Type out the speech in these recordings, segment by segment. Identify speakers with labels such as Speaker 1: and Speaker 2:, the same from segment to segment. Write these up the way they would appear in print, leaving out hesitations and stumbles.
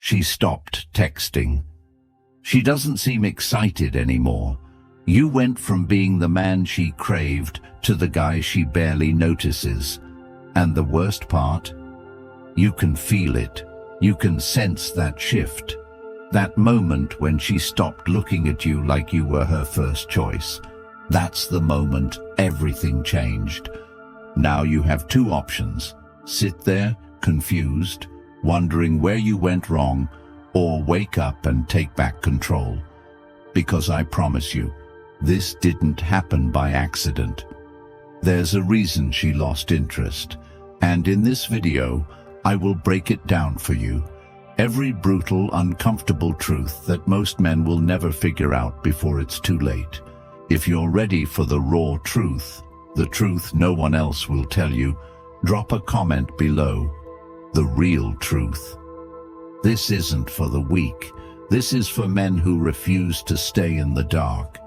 Speaker 1: She stopped texting. She doesn't seem excited anymore. You went from being the man she craved to the guy she barely notices. And the worst part? You can feel it. You can sense that shift. That moment when she stopped looking at you like you were her first choice. That's the moment everything changed. Now you have two options. Sit there, confused, wondering where you went wrong, or wake up and take back control. Because I promise you, this didn't happen by accident. There's a reason she lost interest, and in this video, I will break it down for you. Every brutal, uncomfortable truth that most men will never figure out before it's too late. If you're ready for the raw truth, the truth no one else will tell you, drop a comment below. The real truth. This isn't for the weak. This is for men who refuse to stay in the dark.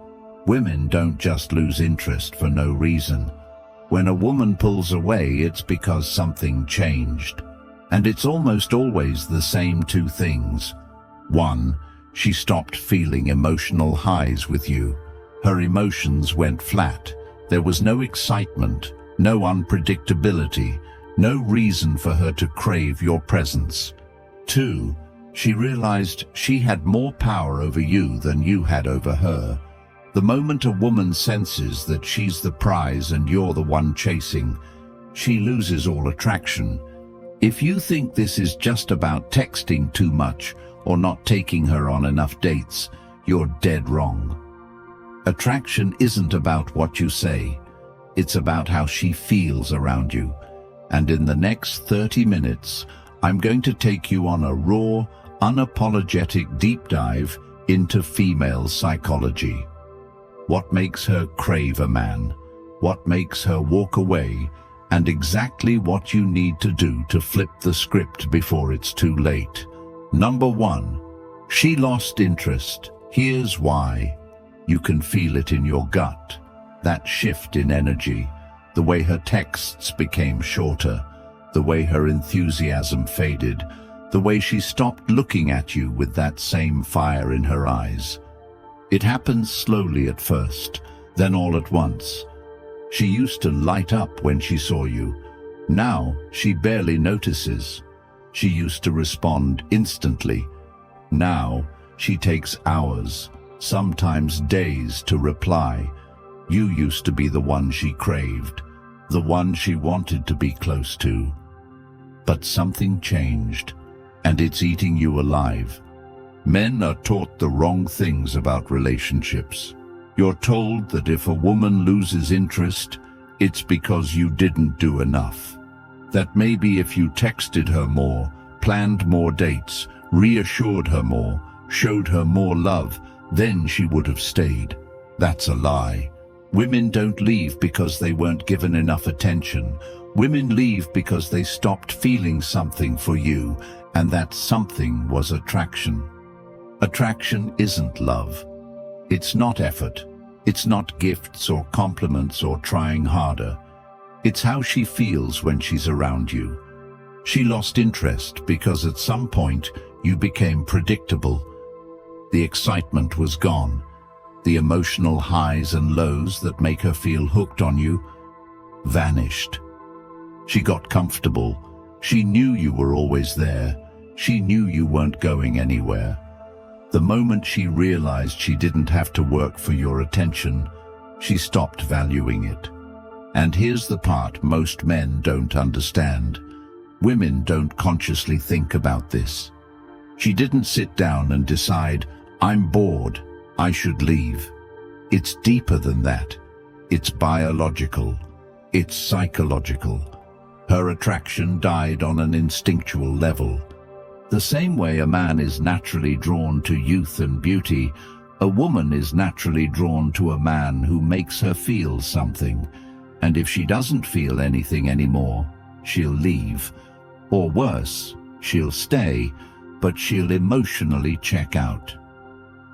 Speaker 1: Women don't just lose interest for no reason. When a woman pulls away, it's because something changed. And it's almost always the same two things. One, she stopped feeling emotional highs with you. Her emotions went flat. There was no excitement, no unpredictability, no reason for her to crave your presence. Two, she realized she had more power over you than you had over her. The moment a woman senses that she's the prize and you're the one chasing, she loses all attraction. If you think this is just about texting too much or not taking her on enough dates, you're dead wrong. Attraction isn't about what you say. It's about how she feels around you. And in the next 30 minutes, I'm going to take you on a raw, unapologetic deep dive into female psychology. What makes her crave a man? What makes her walk away? And exactly what you need to do to flip the script before it's too late. Number one, she lost interest. Here's why. You can feel it in your gut. That shift in energy, the way her texts became shorter, the way her enthusiasm faded, the way she stopped looking at you with that same fire in her eyes. It happens slowly at first, then all at once. She used to light up when she saw you. Now she barely notices. She used to respond instantly. Now she takes hours, sometimes days to reply. You used to be the one she craved, the one she wanted to be close to. But something changed, and it's eating you alive. Men are taught the wrong things about relationships. You're told that if a woman loses interest, it's because you didn't do enough. That maybe if you texted her more, planned more dates, reassured her more, showed her more love, then she would have stayed. That's a lie. Women don't leave because they weren't given enough attention. Women leave because they stopped feeling something for you, and that something was attraction. Attraction isn't love. It's not effort. It's not gifts or compliments or trying harder. It's how she feels when she's around you. She lost interest because at some point you became predictable. The excitement was gone. The emotional highs and lows that make her feel hooked on you vanished. She got comfortable. She knew you were always there. She knew you weren't going anywhere. The moment she realized she didn't have to work for your attention, she stopped valuing it. And here's the part most men don't understand. Women don't consciously think about this. She didn't sit down and decide, I'm bored, I should leave. It's deeper than that. It's biological. It's psychological. Her attraction died on an instinctual level. The same way a man is naturally drawn to youth and beauty, a woman is naturally drawn to a man who makes her feel something. And if she doesn't feel anything anymore, she'll leave. Or worse, she'll stay, but she'll emotionally check out.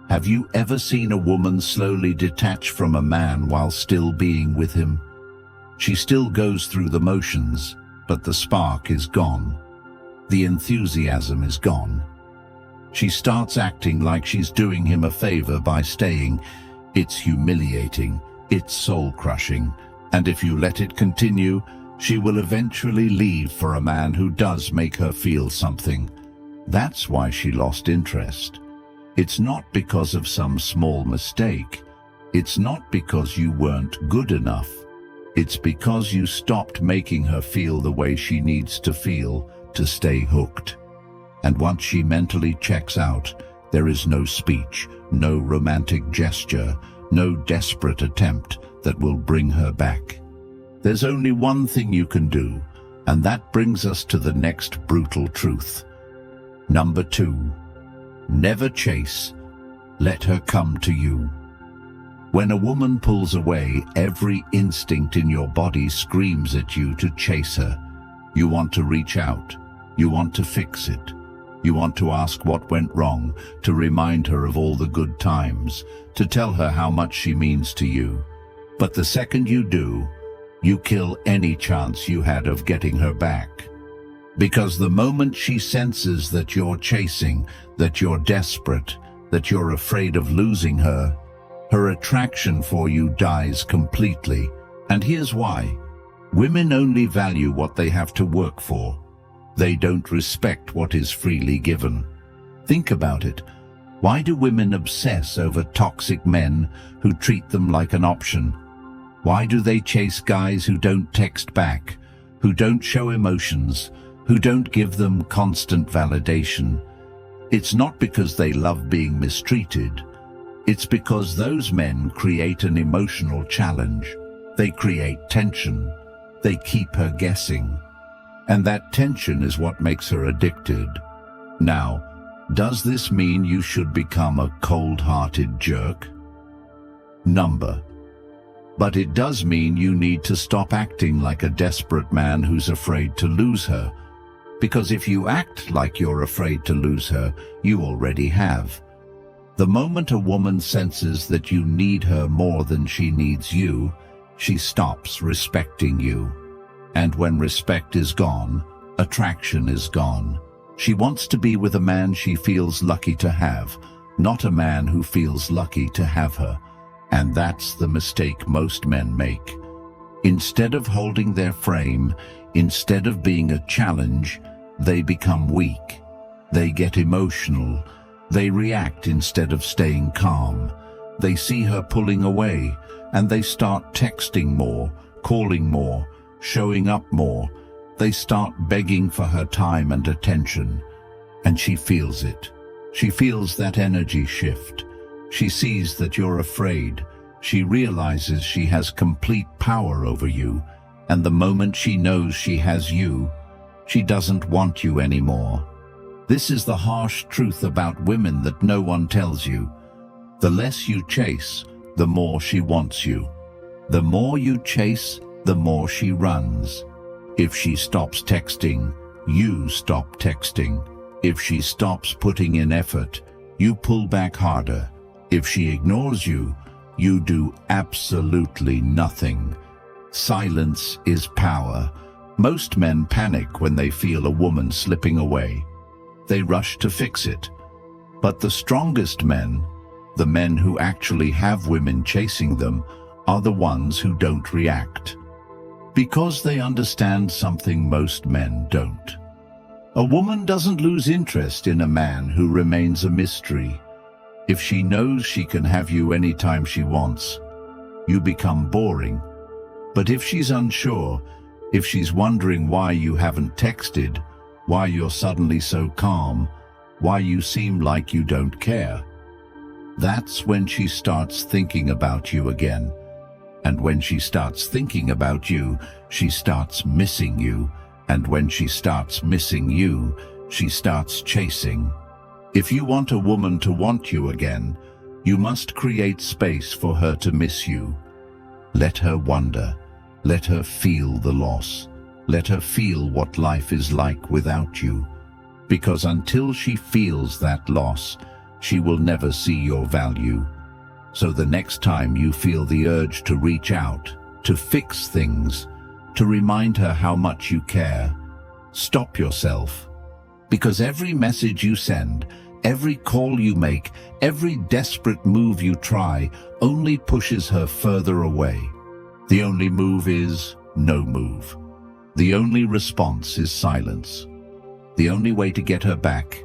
Speaker 1: Have you ever seen a woman slowly detach from a man while still being with him? She still goes through the motions, but the spark is gone. The enthusiasm is gone. She starts acting like she's doing him a favor by staying. It's humiliating, it's soul-crushing, and if you let it continue, she will eventually leave for a man who does make her feel something. That's why she lost interest. It's not because of some small mistake. It's not because you weren't good enough. It's because you stopped making her feel the way she needs to feel to stay hooked. And once she mentally checks out, there is no speech, no romantic gesture, no desperate attempt that will bring her back. There's only one thing you can do, and that brings us to the next brutal truth. Number 2, never chase. Let her come to you. When a woman pulls away, every instinct in your body screams at you to chase her. You want to reach out. You want to fix it. You want to ask what went wrong, to remind her of all the good times, to tell her how much she means to you. But the second you do, you kill any chance you had of getting her back. Because the moment she senses that you're chasing, that you're desperate, that you're afraid of losing her, her attraction for you dies completely. And here's why. Women only value what they have to work for. They don't respect what is freely given. Think about it. Why do women obsess over toxic men who treat them like an option? Why do they chase guys who don't text back, who don't show emotions, who don't give them constant validation? It's not because they love being mistreated. It's because those men create an emotional challenge. They create tension. They keep her guessing. And that tension is what makes her addicted. Now, does this mean you should become a cold-hearted jerk? But it does mean you need to stop acting like a desperate man who's afraid to lose her. Because if you act like you're afraid to lose her, you already have. The moment a woman senses that you need her more than she needs you, she stops respecting you. And when respect is gone, attraction is gone. She wants to be with a man she feels lucky to have, not a man who feels lucky to have her. And that's the mistake most men make. Instead of holding their frame, instead of being a challenge, they become weak. They get emotional. They react instead of staying calm. They see her pulling away, and they start texting more, calling more, showing up more. They start begging for her time and attention. And she feels it. She feels that energy shift. She sees that you're afraid. She realizes she has complete power over you. And the moment she knows she has you, she doesn't want you anymore. This is the harsh truth about women that no one tells you. The less you chase, the more she wants you. The more you chase, the more she runs. If she stops texting, you stop texting. If she stops putting in effort, you pull back harder. If she ignores you, you do absolutely nothing. Silence is power. Most men panic when they feel a woman slipping away. They rush to fix it. But the strongest men, the men who actually have women chasing them, are the ones who don't react. Because they understand something most men don't. A woman doesn't lose interest in a man who remains a mystery. If she knows she can have you anytime she wants, you become boring. But if she's unsure, if she's wondering why you haven't texted, why you're suddenly so calm, why you seem like you don't care, that's when she starts thinking about you again. And when she starts thinking about you, she starts missing you. And when she starts missing you, she starts chasing. If you want a woman to want you again, you must create space for her to miss you. Let her wonder. Let her feel the loss. Let her feel what life is like without you. Because until she feels that loss, she will never see your value. So the next time you feel the urge to reach out, to fix things, to remind her how much you care, stop yourself. Because every message you send, Every call you make, every desperate move you try, only pushes her further away. The only move is no move. The only response is silence. The only way to get her back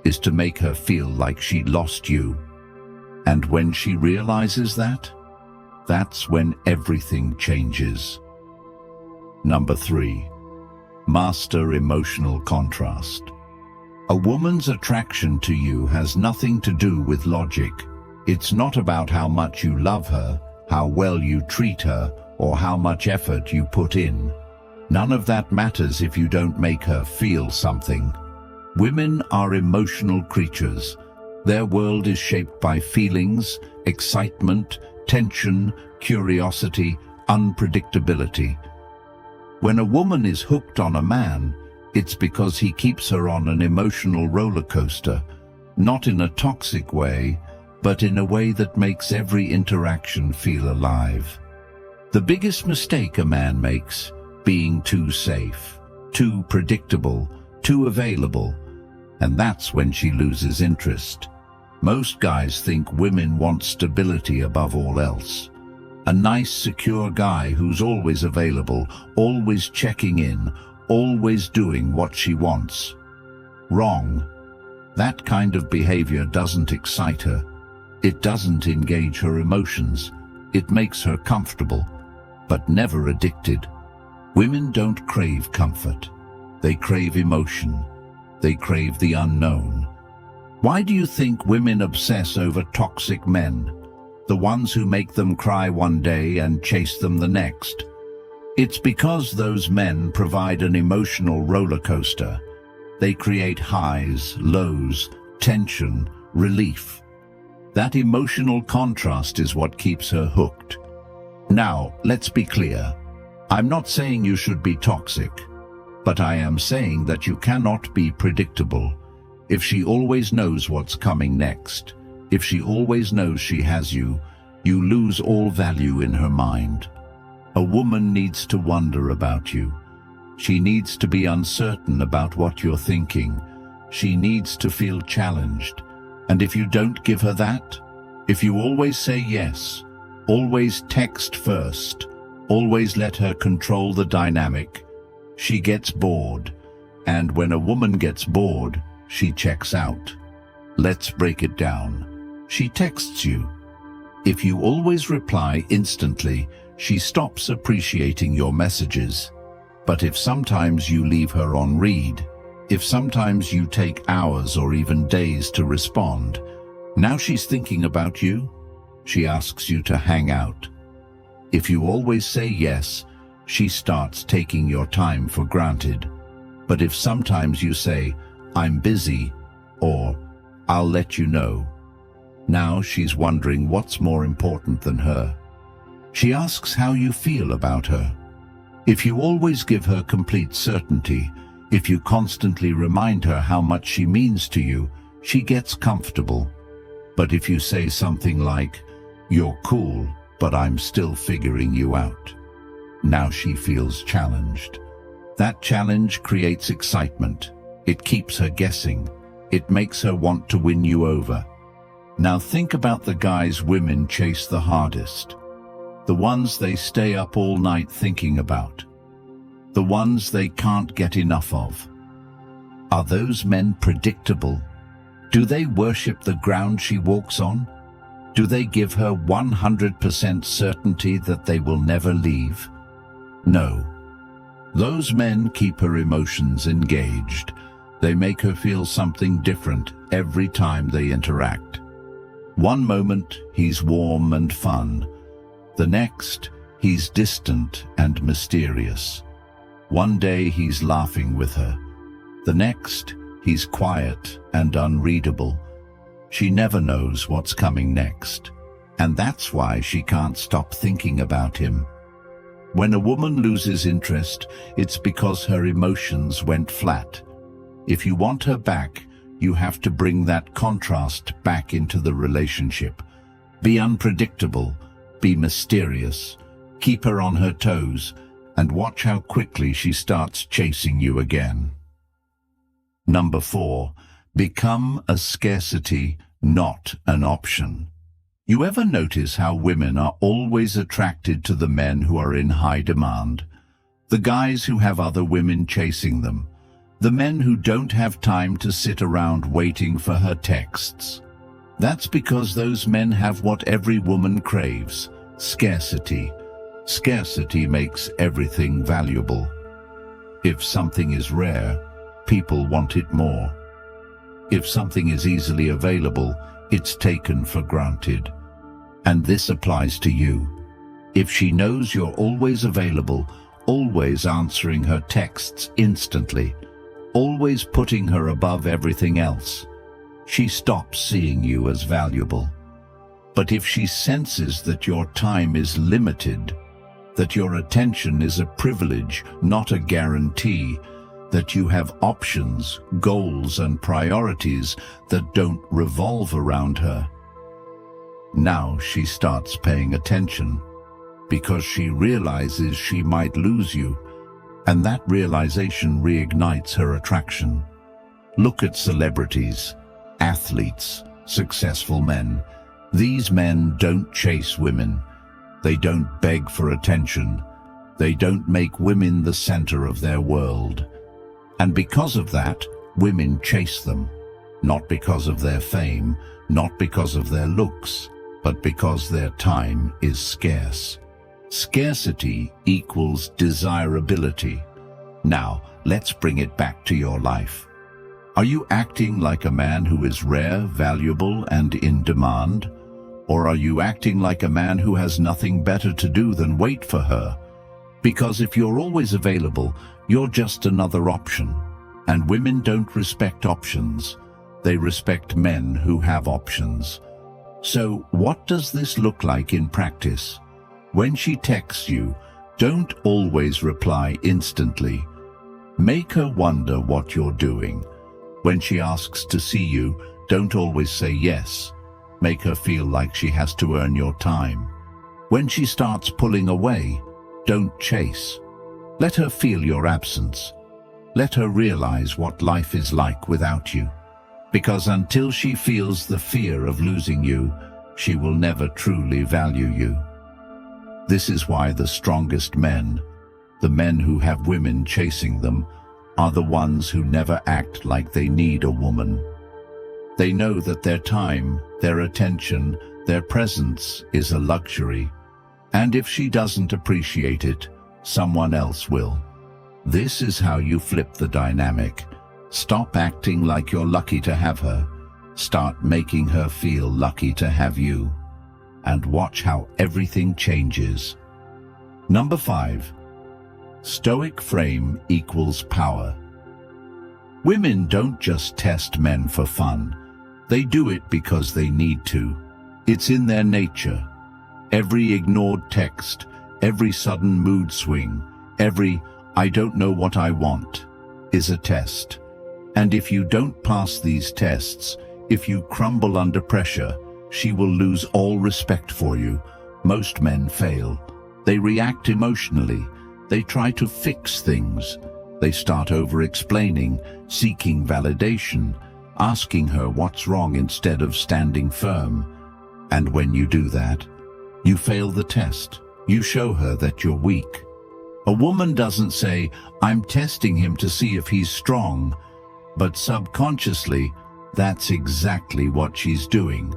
Speaker 1: is to make her feel like she lost you. And when she realizes that, that's when everything changes. Number 3. Master emotional contrast. A woman's attraction to you has nothing to do with logic. It's not about how much you love her, how well you treat her, or how much effort you put in. None of that matters if you don't make her feel something. Women are emotional creatures. Their world is shaped by feelings, excitement, tension, curiosity, unpredictability. When a woman is hooked on a man, it's because he keeps her on an emotional roller coaster, not in a toxic way, but in a way that makes every interaction feel alive. The biggest mistake a man makes, being too safe, too predictable, too available, and that's when she loses interest. Most guys think women want stability above all else. A nice, secure guy who's always available, always checking in, always doing what she wants. Wrong. That kind of behavior doesn't excite her. It doesn't engage her emotions. It makes her comfortable, but never addicted. Women don't crave comfort. They crave emotion. They crave the unknown. Why do you think women obsess over toxic men? The ones who make them cry one day and chase them the next? It's because those men provide an emotional roller coaster. They create highs, lows, tension, relief. That emotional contrast is what keeps her hooked. Now, let's be clear. I'm not saying you should be toxic, but I am saying that you cannot be predictable. If she always knows what's coming next, if she always knows she has you, you lose all value in her mind. A woman needs to wonder about you. She needs to be uncertain about what you're thinking. She needs to feel challenged. And if you don't give her that, if you always say yes, always text first, always let her control the dynamic, she gets bored. And when a woman gets bored, she checks out. Let's break it down. She texts you. If you always reply instantly, she stops appreciating your messages. But if sometimes you leave her on read, if sometimes you take hours or even days to respond, now she's thinking about you. She asks you to hang out. If you always say yes, she starts taking your time for granted. But if sometimes you say, "I'm busy," or "I'll let you know," now she's wondering what's more important than her. She asks how you feel about her. If you always give her complete certainty, if you constantly remind her how much she means to you, she gets comfortable. But if you say something like, "You're cool, but I'm still figuring you out," now she feels challenged. That challenge creates excitement. It keeps her guessing. It makes her want to win you over. Now think about the guys women chase the hardest. The ones they stay up all night thinking about. The ones they can't get enough of. Are those men predictable? Do they worship the ground she walks on? Do they give her 100% certainty that they will never leave? No. Those men keep her emotions engaged. They make her feel something different every time they interact. One moment, he's warm and fun. The next, he's distant and mysterious. One day, he's laughing with her. The next, he's quiet and unreadable. She never knows what's coming next. And that's why she can't stop thinking about him. When a woman loses interest, it's because her emotions went flat. If you want her back, you have to bring that contrast back into the relationship. Be unpredictable, be mysterious, keep her on her toes, and watch how quickly she starts chasing you again. Number 4. Become a scarcity, not an option. You ever notice how women are always attracted to the men who are in high demand? The guys who have other women chasing them. The men who don't have time to sit around waiting for her texts. That's because those men have what every woman craves: scarcity. Scarcity makes everything valuable. If something is rare, people want it more. If something is easily available, it's taken for granted. And this applies to you. If she knows you're always available, always answering her texts instantly, always putting her above everything else, she stops seeing you as valuable. But if she senses that your time is limited, that your attention is a privilege, not a guarantee, that you have options, goals, and priorities that don't revolve around her, now she starts paying attention, because she realizes she might lose you, and that realization reignites her attraction. Look at celebrities, athletes, successful men. These men don't chase women. They don't beg for attention. They don't make women the center of their world. And because of that, women chase them, not because of their fame, not because of their looks, but because their time is scarce. Scarcity equals desirability. Now, let's bring it back to your life. Are you acting like a man who is rare, valuable, and in demand? Or are you acting like a man who has nothing better to do than wait for her? Because if you're always available, you're just another option. And women don't respect options. They respect men who have options. So what does this look like in practice? When she texts you, don't always reply instantly. Make her wonder what you're doing. When she asks to see you, don't always say yes. Make her feel like she has to earn your time. When she starts pulling away, don't chase. Let her feel your absence. Let her realize what life is like without you. Because until she feels the fear of losing you, she will never truly value you. This is why the strongest men, the men who have women chasing them, are the ones who never act like they need a woman. They know that their time, their attention, their presence is a luxury. And if she doesn't appreciate it, someone else will. This is how you flip the dynamic. Stop acting like you're lucky to have her. Start making her feel lucky to have you. And watch how everything changes. Number 5. Stoic frame equals power. Women don't just test men for fun. They do it because they need to. It's in their nature. Every ignored text, every sudden mood swing, every "I don't know what I want" is a test. And if you don't pass these tests, if you crumble under pressure, she will lose all respect for you. Most men fail. They react emotionally. They try to fix things. They start over-explaining, seeking validation, asking her what's wrong instead of standing firm. And when you do that, you fail the test. You show her that you're weak. A woman doesn't say, "I'm testing him to see if he's strong," but subconsciously, that's exactly what she's doing.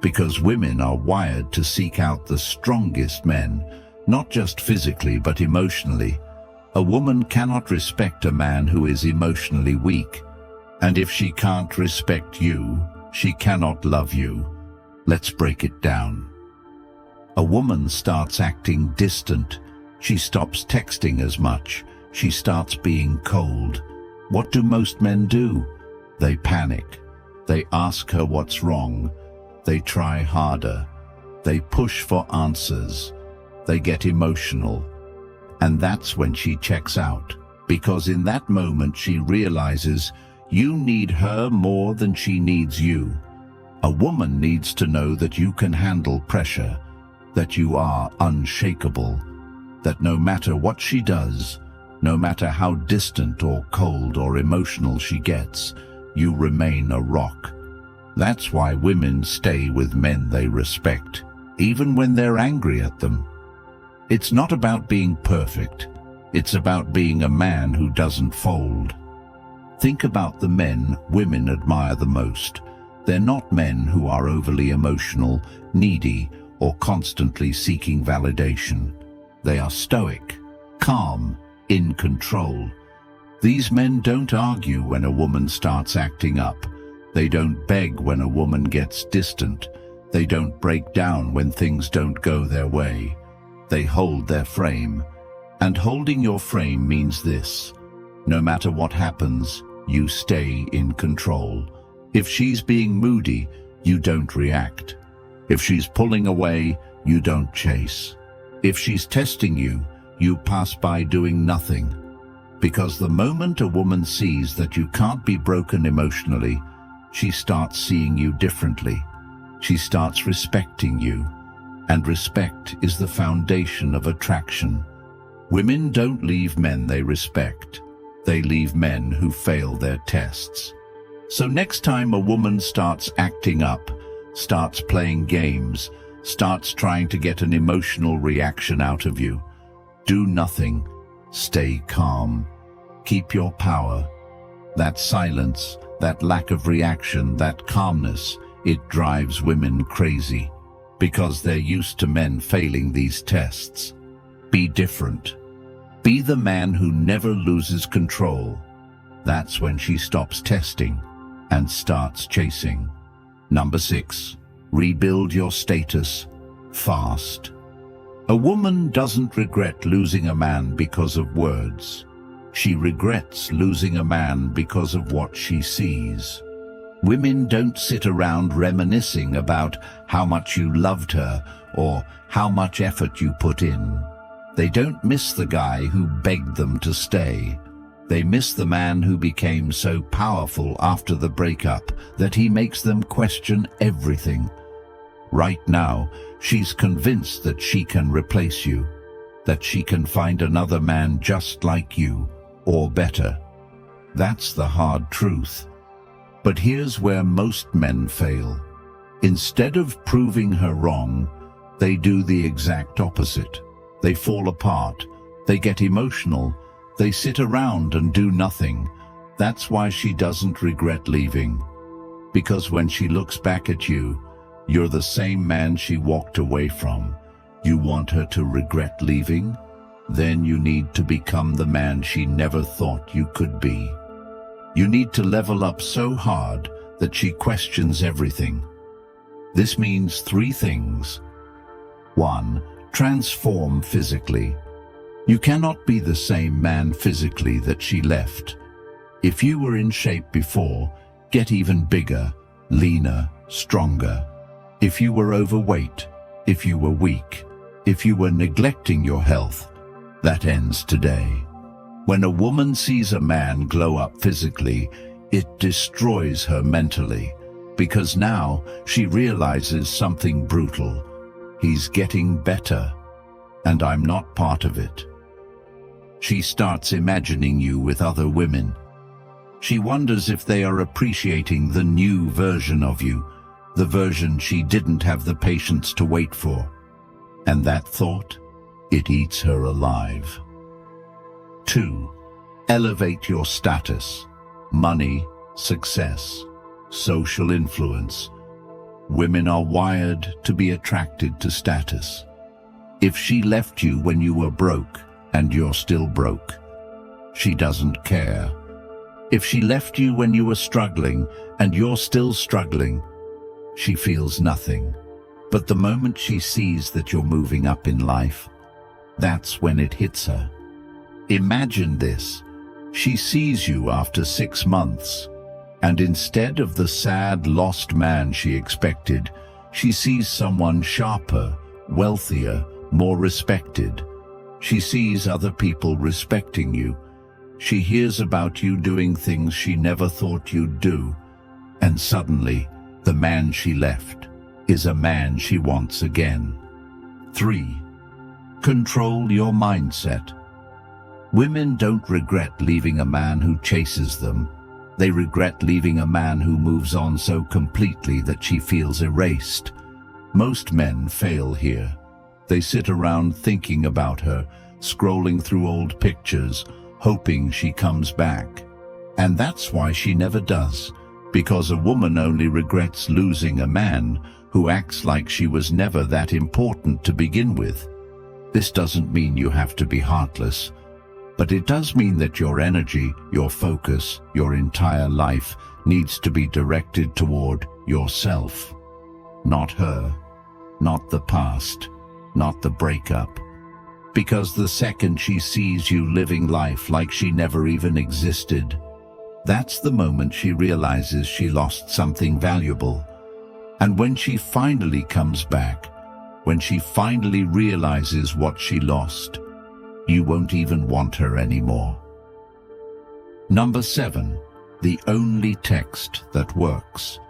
Speaker 1: Because women are wired to seek out the strongest men, not just physically but emotionally. A woman cannot respect a man who is emotionally weak. And if she can't respect you, she cannot love you. Let's break it down. A woman starts acting distant. She stops texting as much. She starts being cold. What do most men do? They panic. They ask her what's wrong. They try harder. They push for answers. They get emotional. And that's when she checks out. Because in that moment she realizes you need her more than she needs you. A woman needs to know that you can handle pressure, that you are unshakable, that no matter what she does, no matter how distant or cold or emotional she gets, you remain a rock. That's why women stay with men they respect, even when they're angry at them. It's not about being perfect. It's about being a man who doesn't fold. Think about the men women admire the most. They're not men who are overly emotional, needy, or constantly seeking validation. They are stoic, calm, in control. These men don't argue when a woman starts acting up. They don't beg when a woman gets distant. They don't break down when things don't go their way. They hold their frame. And holding your frame means this: no matter what happens, you stay in control. If she's being moody, you don't react. If she's pulling away, you don't chase. If she's testing you, you pass by doing nothing. Because the moment a woman sees that you can't be broken emotionally, she starts seeing you differently. She starts respecting you. And respect is the foundation of attraction. Women don't leave men they respect. They leave men who fail their tests. So next time a woman starts acting up, starts playing games, starts trying to get an emotional reaction out of you, do nothing. Stay calm. Keep your power. That silence, that lack of reaction, that calmness, it drives women crazy because they're used to men failing these tests. Be different. Be the man who never loses control. That's when she stops testing and starts chasing. Number 6, rebuild your status fast. A woman doesn't regret losing a man because of words. She regrets losing a man because of what she sees. Women don't sit around reminiscing about how much you loved her or how much effort you put in. They don't miss the guy who begged them to stay. They miss the man who became so powerful after the breakup that he makes them question everything. Right now, she's convinced that she can replace you, that she can find another man just like you, or better. That's the hard truth. But here's where most men fail. Instead of proving her wrong, they do the exact opposite. They fall apart. They get emotional. They sit around and do nothing. That's why she doesn't regret leaving. Because when she looks back at you, you're the same man she walked away from. You want her to regret leaving? Then you need to become the man she never thought you could be. You need to level up so hard that she questions everything. This means 3 things. 1. Transform physically. You cannot be the same man physically that she left. If you were in shape before, get even bigger, leaner, stronger. If you were overweight, if you were weak, if you were neglecting your health, that ends today. When a woman sees a man glow up physically, it destroys her mentally, because now she realizes something brutal. He's getting better, and I'm not part of it. She starts imagining you with other women. She wonders if they are appreciating the new version of you, the version she didn't have the patience to wait for. And that thought, it eats her alive. 2. Elevate your status. Money, success, social influence. Women are wired to be attracted to status. If she left you when you were broke and you're still broke, she doesn't care. If she left you when you were struggling and you're still struggling, she feels nothing. But the moment she sees that you're moving up in life, that's when it hits her. Imagine this. She sees you after 6 months, and instead of the sad, lost man she expected, she sees someone sharper, wealthier, more respected. She sees other people respecting you. She hears about you doing things she never thought you'd do, and suddenly, the man she left is a man she wants again. 3. Control your mindset. Women don't regret leaving a man who chases them. They regret leaving a man who moves on so completely that she feels erased. Most men fail here. They sit around thinking about her, scrolling through old pictures, hoping she comes back. And that's why she never does, because a woman only regrets losing a man who acts like she was never that important to begin with. This doesn't mean you have to be heartless, but it does mean that your energy, your focus, your entire life needs to be directed toward yourself. Not her, not the past, not the breakup. Because the second she sees you living life like she never even existed, that's the moment she realizes she lost something valuable. And when she finally comes back, when she finally realizes what she lost, you won't even want her anymore. Number 7, the only text that works.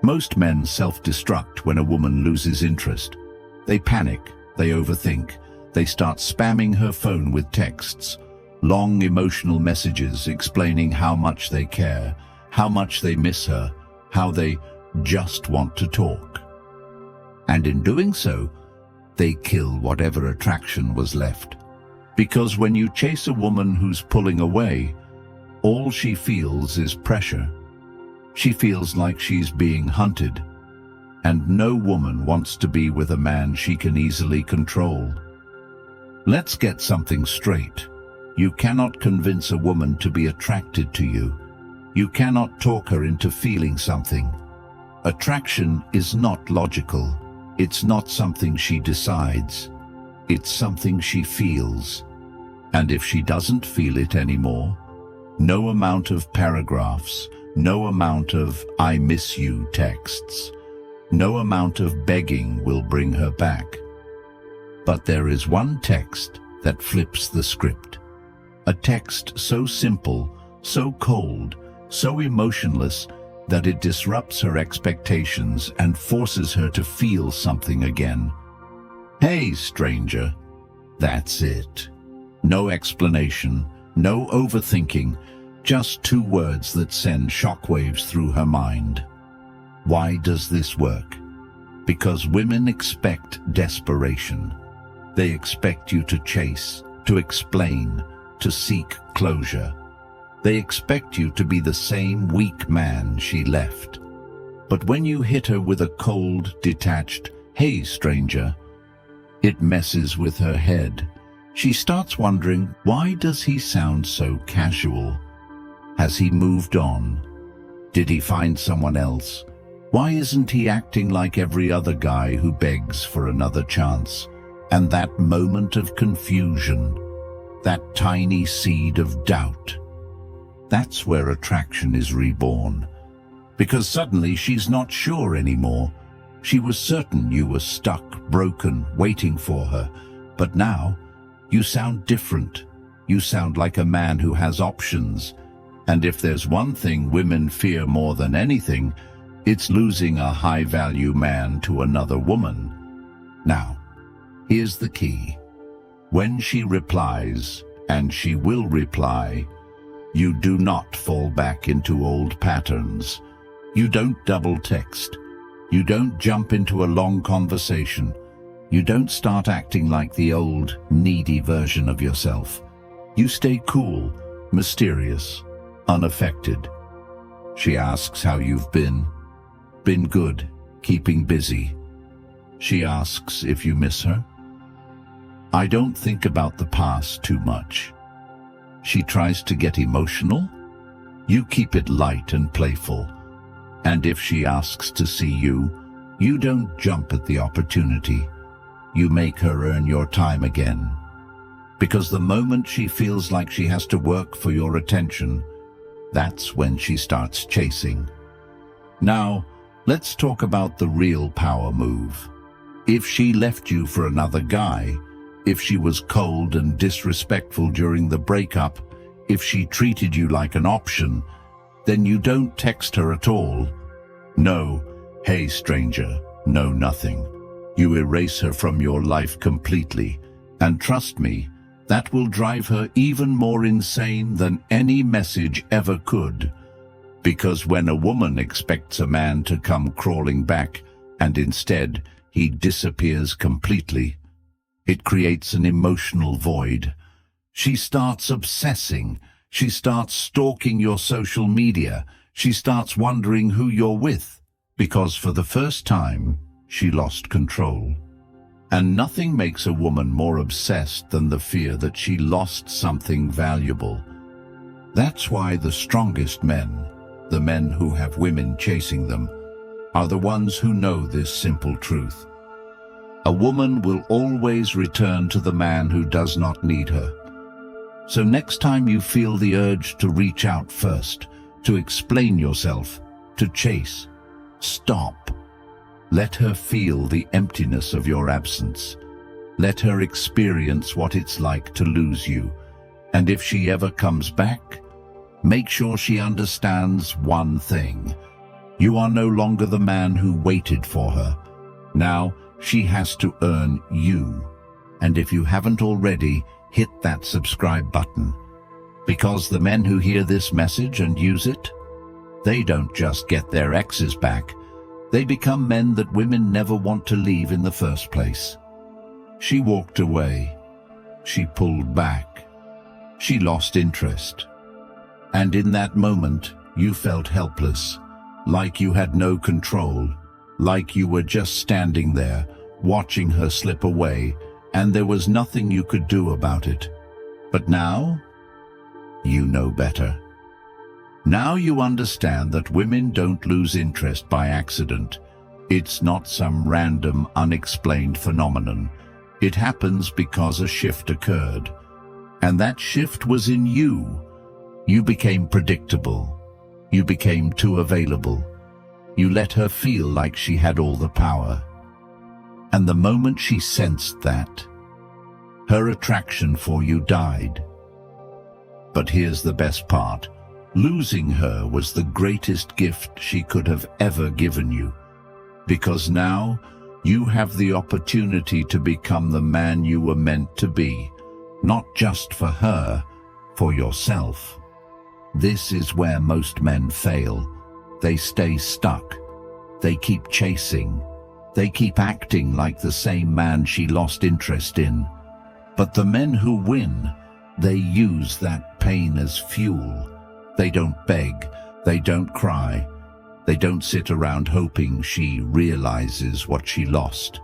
Speaker 1: Most men self-destruct when a woman loses interest. They panic, they overthink, they start spamming her phone with texts, long emotional messages explaining how much they care, how much they miss her, how they just want to talk. And in doing so, they kill whatever attraction was left. Because when you chase a woman who's pulling away, all she feels is pressure. She feels like she's being hunted, and no woman wants to be with a man she can easily control. Let's get something straight. You cannot convince a woman to be attracted to you. You cannot talk her into feeling something. Attraction is not logical. It's not something she decides. It's something she feels. And if she doesn't feel it anymore, no amount of paragraphs, no amount of "I miss you" texts, no amount of begging will bring her back. But there is one text that flips the script. A text so simple, so cold, so emotionless that it disrupts her expectations and forces her to feel something again. "Hey, stranger." That's it. No explanation, no overthinking, just 2 words that send shockwaves through her mind. Why does this work? Because women expect desperation. They expect you to chase, to explain, to seek closure. They expect you to be the same weak man she left. But when you hit her with a cold, detached, "Hey, stranger," it messes with her head. She starts wondering, why does he sound so casual? Has he moved on? Did he find someone else? Why isn't he acting like every other guy who begs for another chance? And that moment of confusion, that tiny seed of doubt, that's where attraction is reborn. Because suddenly she's not sure anymore. She was certain you were stuck, broken, waiting for her. But now, you sound different. You sound like a man who has options. And if there's one thing women fear more than anything, it's losing a high-value man to another woman. Now, here's the key. When she replies, and she will reply, you do not fall back into old patterns. You don't double text. You don't jump into a long conversation. You don't start acting like the old, needy version of yourself. You stay cool, mysterious, unaffected. She asks how you've been. Been good, keeping busy. She asks if you miss her. I don't think about the past too much. She tries to get emotional. You keep it light and playful. And if she asks to see you, you don't jump at the opportunity. You make her earn your time again. Because the moment she feels like she has to work for your attention, that's when she starts chasing. Now, let's talk about the real power move. If she left you for another guy, if she was cold and disrespectful during the breakup, if she treated you like an option, then you don't text her at all. No, "Hey, stranger," no nothing. You erase her from your life completely, and trust me, that will drive her even more insane than any message ever could. Because when a woman expects a man to come crawling back, and instead he disappears completely, it creates an emotional void. She starts obsessing. She starts stalking your social media. She starts wondering who you're with, because for the first time, she lost control. And nothing makes a woman more obsessed than the fear that she lost something valuable. That's why the strongest men, the men who have women chasing them, are the ones who know this simple truth. A woman will always return to the man who does not need her. So next time you feel the urge to reach out first, to explain yourself, to chase, stop. Let her feel the emptiness of your absence. Let her experience what it's like to lose you. And if she ever comes back, make sure she understands one thing. You are no longer the man who waited for her. Now she has to earn you. And if you haven't already, hit that subscribe button. Because the men who hear this message and use it, they don't just get their exes back. They become men that women never want to leave in the first place. She walked away. She pulled back. She lost interest. And in that moment, you felt helpless, like you had no control, like you were just standing there, watching her slip away, and there was nothing you could do about it. But now, you know better. Now you understand that women don't lose interest by accident. It's not some random, unexplained phenomenon. It happens because a shift occurred. And that shift was in you. You became predictable. You became too available. You let her feel like she had all the power. And the moment she sensed that, her attraction for you died. But here's the best part. Losing her was the greatest gift she could have ever given you. Because now, you have the opportunity to become the man you were meant to be. Not just for her, for yourself. This is where most men fail. They stay stuck. They keep chasing. They keep acting like the same man she lost interest in. But the men who win, they use that pain as fuel. They don't beg. They don't cry. They don't sit around hoping she realizes what she lost.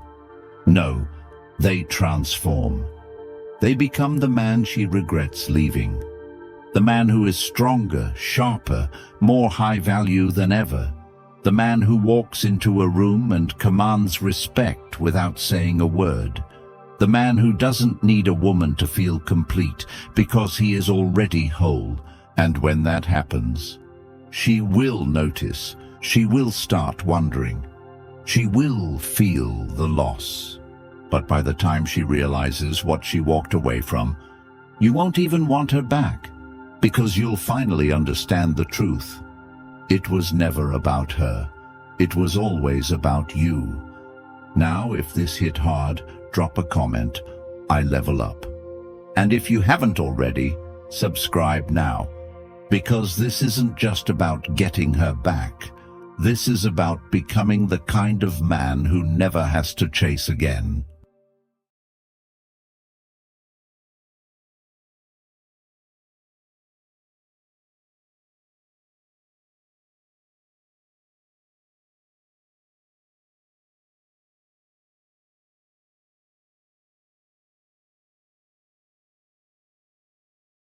Speaker 1: No, they transform. They become the man she regrets leaving. The man who is stronger, sharper, more high value than ever. The man who walks into a room and commands respect without saying a word. The man who doesn't need a woman to feel complete because he is already whole. And when that happens, she will notice. She will start wondering. She will feel the loss. But by the time she realizes what she walked away from, you won't even want her back, because you'll finally understand the truth. It was never about her. It was always about you. Now, if this hit hard, drop a comment. I level up. And if you haven't already, subscribe now. Because this isn't just about getting her back. This is about becoming the kind of man who never has to chase again.